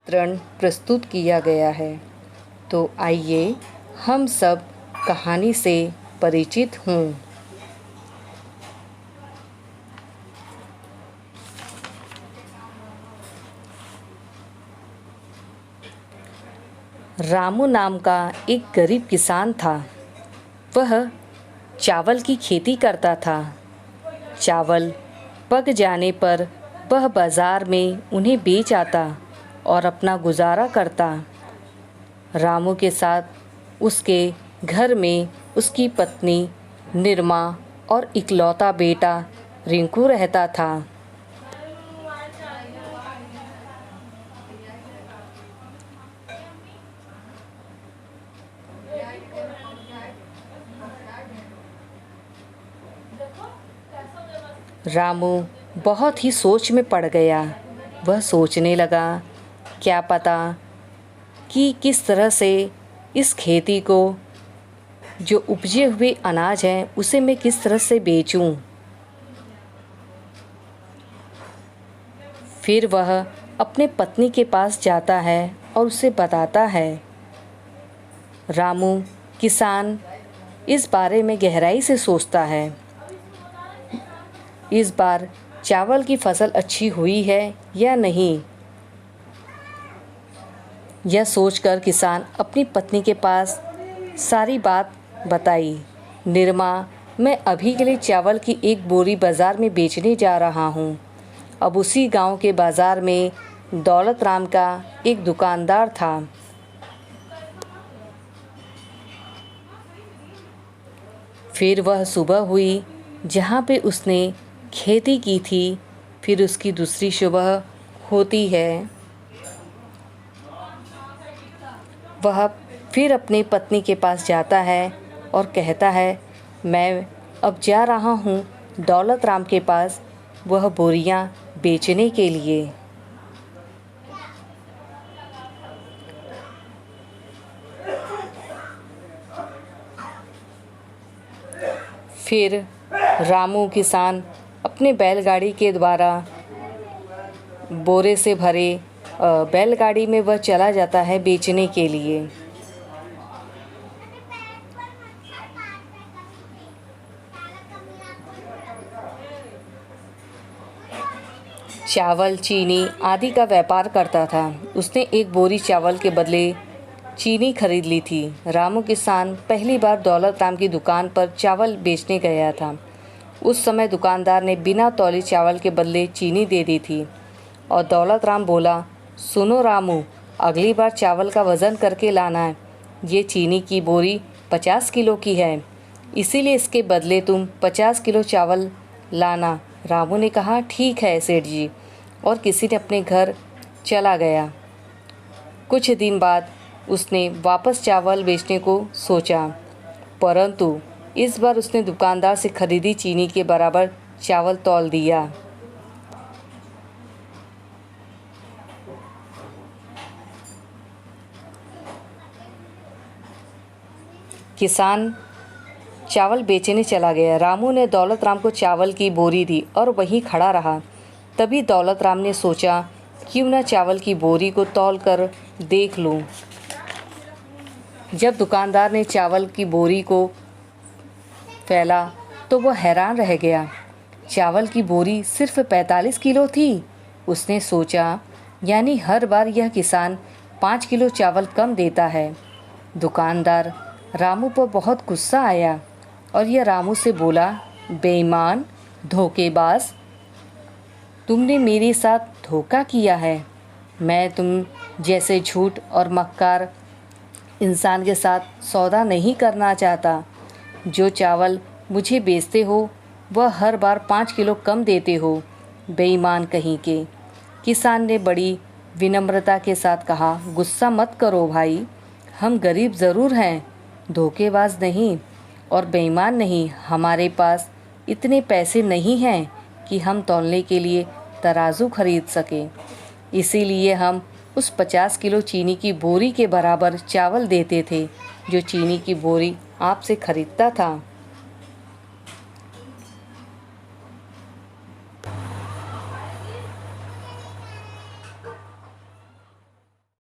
चित्रण प्रस्तुत किया गया है। तो आइए हम सब कहानी से परिचित हों। रामू नाम का एक गरीब किसान था। वह चावल की खेती करता था। चावल पक जाने पर वह बाज़ार में उन्हें बेच आता और अपना गुजारा करता। रामू के साथ उसके घर में उसकी पत्नी निर्मा और इकलौता बेटा रिंकू रहता था। रामू बहुत ही सोच में पड़ गया। वह सोचने लगा, क्या पता कि किस तरह से इस खेती को, जो उपजे हुए अनाज हैं, उसे मैं किस तरह से बेचूं। फिर वह अपने पत्नी के पास जाता है और उसे बताता है। रामू किसान इस बारे में गहराई से सोचता है। इस बार चावल की फसल अच्छी हुई है या नहीं, यह सोचकर किसान अपनी पत्नी के पास सारी बात बताई। निर्मा, मैं अभी के लिए चावल की एक बोरी बाज़ार में बेचने जा रहा हूँ। अब उसी गांव के बाज़ार में दौलत राम का एक दुकानदार था। फिर वह सुबह हुई जहाँ पे उसने खेती की थी। फिर उसकी दूसरी सुबह होती है। वह फिर अपनी पत्नी के पास जाता है और कहता है, मैं अब जा रहा हूँ दौलत राम के पास वह बोरियां बेचने के लिए। फिर रामू किसान अपने बैलगाड़ी के द्वारा बोरे से भरे बैलगाड़ी में वह चला जाता है बेचने के लिए। चावल, चीनी आदि का व्यापार करता था। उसने एक बोरी चावल के बदले चीनी खरीद ली थी। रामू किसान पहली बार दौलत राम की दुकान पर चावल बेचने गया था। उस समय दुकानदार ने बिना तौले चावल के बदले चीनी दे दी थी और दौलत राम बोला, सुनो रामू, अगली बार चावल का वज़न करके लाना है। ये चीनी की बोरी 50 किलो की है, इसीलिए इसके बदले तुम 50 किलो चावल लाना। रामू ने कहा, ठीक है सेठ जी, और किसी ने अपने घर चला गया। कुछ दिन बाद उसने वापस चावल बेचने को सोचा, परंतु इस बार उसने दुकानदार से खरीदी चीनी के बराबर चावल तौल दिया। किसान चावल बेचने चला गया। रामू ने दौलत राम को चावल की बोरी दी और वहीं खड़ा रहा। तभी दौलत राम ने सोचा, क्यों न चावल की बोरी को तौल कर देख लूं। जब दुकानदार ने चावल की बोरी को फैला तो वह हैरान रह गया। चावल की बोरी सिर्फ 45 किलो थी। उसने सोचा, यानी हर बार यह किसान 5 किलो चावल कम देता है। दुकानदार रामू पर बहुत गुस्सा आया और यह रामू से बोला, बेईमान, धोखेबाज, तुमने मेरे साथ धोखा किया है। मैं तुम जैसे झूठ और मक्कार इंसान के साथ सौदा नहीं करना चाहता। जो चावल मुझे बेचते हो वह हर बार 5 किलो कम देते हो, बेईमान कहीं के। किसान ने बड़ी विनम्रता के साथ कहा, गुस्सा मत करो भाई, हम गरीब ज़रूर हैं, धोखेबाज नहीं और बेईमान नहीं। हमारे पास इतने पैसे नहीं हैं कि हम तौलने के लिए तराजू खरीद सकें, इसीलिए हम उस 50 किलो चीनी की बोरी के बराबर चावल देते थे जो चीनी की बोरी आपसे खरीदता था।